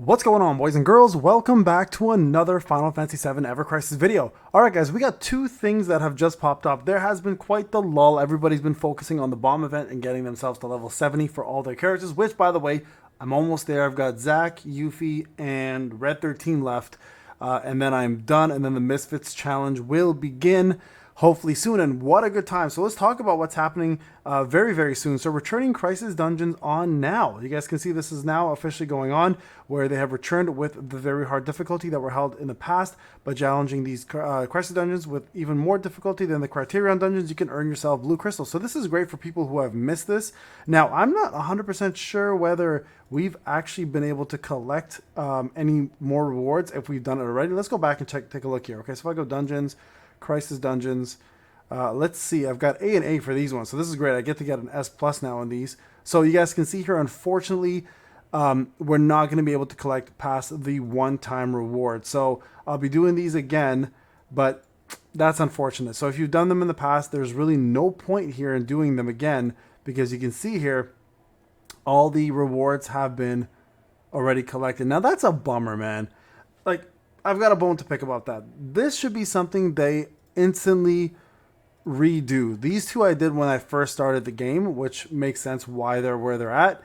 What's going on, boys and girls? Welcome back to another Final Fantasy VII Evercrisis video. Alright guys, we got two things that have just popped up. There has been quite the lull. Everybody's been focusing on the bomb event and getting themselves to level 70 for all their characters, which, by the way, I'm almost there. I've got Zack, Yuffie, and Red 13 left. And then I'm done, and then the Misfits challenge will begin hopefully soon, and what a good time. So let's talk about what's happening very, very soon. So returning Crisis Dungeons on now. You guys can see this is now officially going on, where they have returned with the very hard difficulty that were held in the past, but challenging these Crisis Dungeons with even more difficulty than the Criterion Dungeons. You can earn yourself blue crystals. So this is great for people who have missed this. Now, I'm not 100% sure whether we've actually been able to collect any more rewards if we've done it already. Let's go back and take a look here. Okay, so if I go Dungeons, Crisis Dungeons, let's see, I've got A and A for these ones, so this is great. I get to get an S plus now on these. So you guys can see here, unfortunately, we're not going to be able to collect past the one-time reward. So I'll be doing these again, but that's unfortunate. So if you've done them in the past, there's really no point here in doing them again, because you can see here, all the rewards have been already collected. Now that's a bummer, man. Like, I've got a bone to pick about that. This should be something they instantly redo. These two I did when I first started the game, which makes sense why they're where they're at.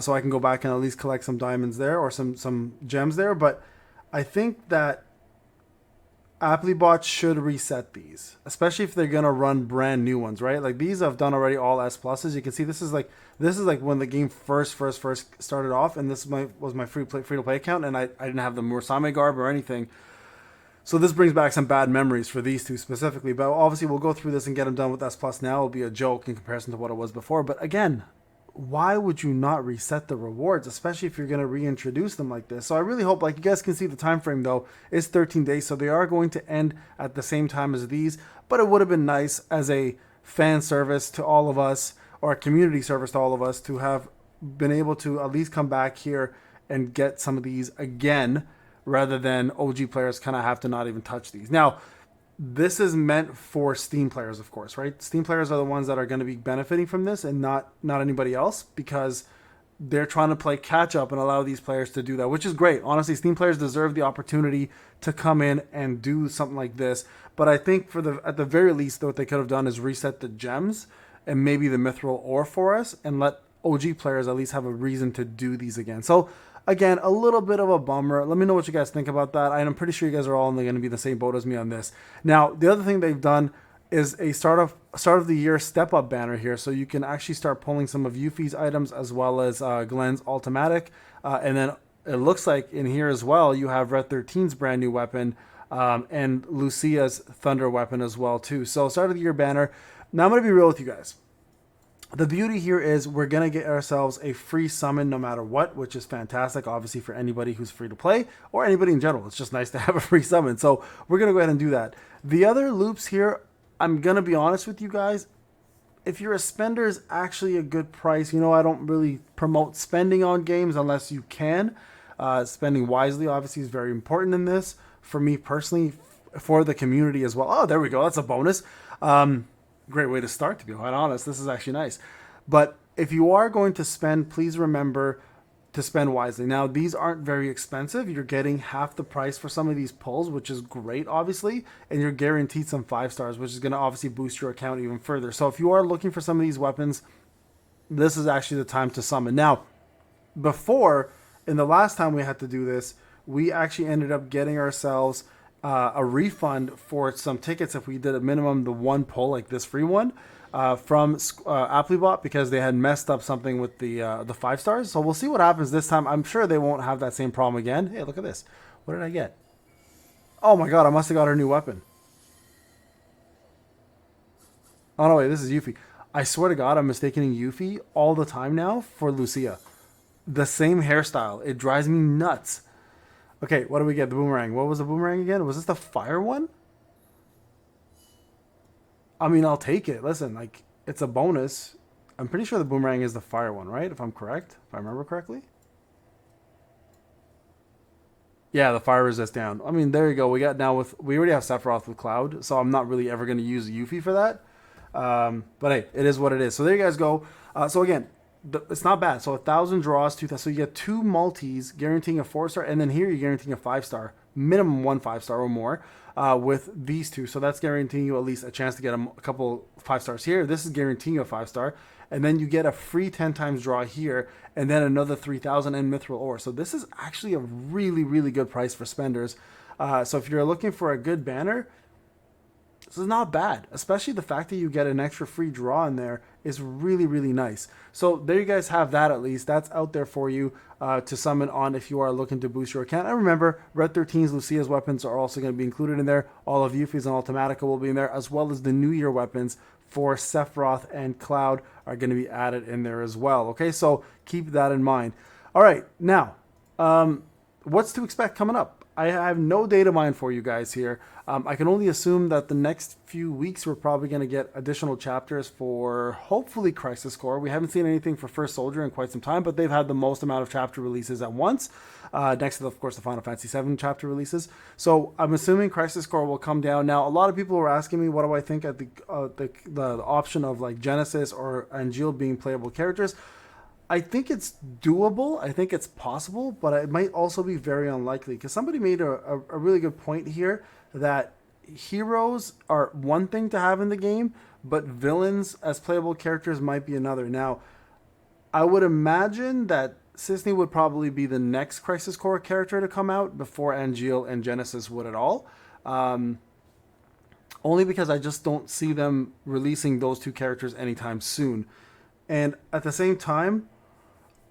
So I can go back and at least collect some diamonds there or some gems there. But I think that AppPLI should reset these, especially if they're gonna run brand new ones, right? Like these I've done already all S pluses. You can see this is like when the game first started off, and this was my free to play account, and I didn't have the Mursame garb or anything. So this brings back some bad memories for these two specifically. But obviously we'll go through this and get them done with S plus now. It'll be a joke in comparison to what it was before. But again, why would you not reset the rewards, especially if you're going to reintroduce them like this? So I really hope, like, you guys can see the time frame though is 13 days, so they are going to end at the same time as these. But it would have been nice as a fan service to all of us, or a community service to all of us, to have been able to at least come back here and get some of these again, rather than OG players kind of have to not even touch these. Now, this is meant for Steam players, of course, right? Steam players are the ones that are going to be benefiting from this, and not anybody else, because they're trying to play catch up and allow these players to do that, which is great. Honestly, Steam players deserve the opportunity to come in and do something like this. But I think at the very least, though, what they could have done is reset the gems and maybe the mithril ore for us, and let OG players at least have a reason to do these again. So again, a little bit of a bummer. Let me know what you guys think about that. I'm pretty sure you guys are all going to be in the same boat as me on this. Now, the other thing they've done is a start of the year step up banner here, so you can actually start pulling some of Yuffie's items as well as Glenn's Ultimatic, and then it looks like in here as well you have Red 13's brand new weapon, and Lucia's Thunder weapon as well too. So start of the year banner. Now I'm going to be real with you guys. The beauty here is we're going to get ourselves a free summon no matter what, which is fantastic, obviously, for anybody who's free to play or anybody in general. It's just nice to have a free summon. So we're going to go ahead and do that. The other loops here, I'm going to be honest with you guys. If you're a spender, is actually a good price. You know, I don't really promote spending on games unless you can. Spending wisely, obviously, is very important in this. For me personally, for the community as well. Oh, there we go. That's a bonus. Great way to start, to be quite honest. This is actually nice. But if you are going to spend, please remember to spend wisely. Now, these aren't very expensive. You're getting half the price for some of these pulls, which is great, obviously. And you're guaranteed some 5 stars, which is going to obviously boost your account even further. So if you are looking for some of these weapons, this is actually the time to summon. Now, before, in the last time we had to do this, we actually ended up getting ourselves a refund for some tickets if we did a minimum the one pull, like this free one, from AppPLI, because they had messed up something with the 5 stars. So we'll see what happens this time. I'm sure they won't have that same problem again. Hey, look at this. What did I get? Oh my god, I must have got her new weapon. Oh no, wait, this is Yuffie. I swear to god, I'm mistaking Yuffie all the time now for Lucia. The same hairstyle. It drives me nuts. Okay, what do we get? The boomerang. What was the boomerang again? Was this the fire one? I mean, I'll take it. Listen, like, it's a bonus. I'm pretty sure the boomerang is the fire one, right? If I'm correct. If I remember correctly. Yeah, the fire resist down. I mean, there you go. We already have Sephiroth with Cloud, so I'm not really ever going to use Yuffie for that. But hey, it is what it is. So there you guys go. So again, it's not bad. So 1,000 draws, 2,000. So you get 2 multis guaranteeing a 4-star, and then here you're guaranteeing a 5-star, minimum 1 5-star or more with these two. So that's guaranteeing you at least a chance to get a couple 5-stars here. This is guaranteeing you a 5-star, and then you get a free 10 times draw here, and then another 3,000 in mithril ore. So this is actually a really, really good price for spenders. So if you're looking for a good banner, this is not bad, especially the fact that you get an extra free draw in there is really, really nice. So there you guys have that at least. That's out there for you to summon on if you are looking to boost your account. And remember, Red 13's Lucia's weapons are also going to be included in there. All of Yuffie's and Ultimatica will be in there, as well as the New Year weapons for Sephiroth and Cloud are going to be added in there as well. Okay, so keep that in mind. All right, now, what's to expect coming up? I have no data mine for you guys here. I can only assume that the next few weeks we're probably going to get additional chapters for hopefully Crisis Core. We haven't seen anything for First Soldier in quite some time, but they've had the most amount of chapter releases at once, next to, of course, the Final Fantasy VII chapter releases. So I'm assuming Crisis Core will come down. Now, a lot of people were asking me, what do I think at the option of like Genesis or Angeal being playable characters? I think it's doable. I think it's possible, but it might also be very unlikely because somebody made a really good point here that heroes are one thing to have in the game, but villains as playable characters might be another. Now, I would imagine that Sisney would probably be the next Crisis Core character to come out before Angeal and Genesis would at all. Only because I just don't see them releasing those two characters anytime soon. And at the same time,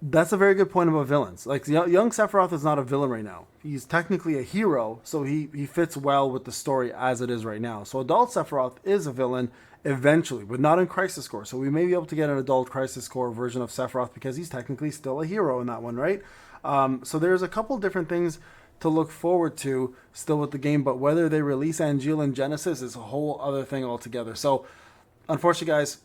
that's a very good point about villains. Like, young Sephiroth is not a villain right now. He's technically a hero, so he fits well with the story as it is right now. So adult Sephiroth is a villain eventually, but not in Crisis Core. So we may be able to get an adult Crisis Core version of Sephiroth because he's technically still a hero in that one, right? So there's a couple different things to look forward to still with the game, but whether they release Angeal and Genesis is a whole other thing altogether. So unfortunately, guys,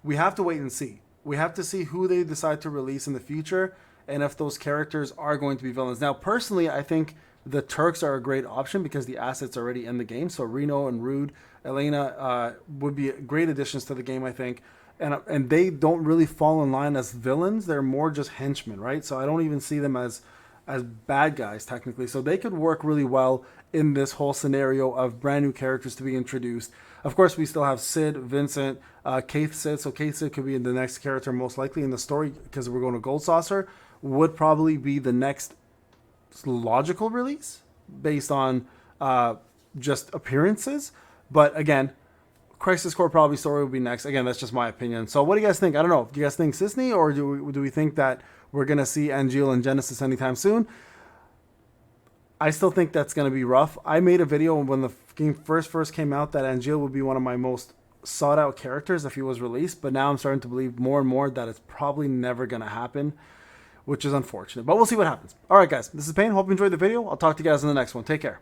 we have to wait and see. We have to see who they decide to release in the future and if those characters are going to be villains. Now, personally, I think the Turks are a great option because the assets are already in the game. So Reno and Rude, Elena would be great additions to the game, I think. And they don't really fall in line as villains. They're more just henchmen, right? So I don't even see them as bad guys, technically. So they could work really well in this whole scenario of brand new characters to be introduced. Of course, we still have Sid, Vincent, Keith Sid. So Keith Sid could be the next character most likely in the story because we're going to Gold Saucer. Would probably be the next logical release based on just appearances. But again, Crisis Core probably story will be next. Again, that's just my opinion. So what do you guys think? I don't know. Do you guys think Sisney, or do we think that we're going to see Angeal and Genesis anytime soon? I still think that's going to be rough. I made a video when the game first came out that Angeal would be one of my most sought out characters if he was released, but now I'm starting to believe more and more that it's probably never going to happen, which is unfortunate. But we'll see what happens. All right, guys, this is Payne. Hope you enjoyed the video. I'll talk to you guys in the next one. Take care.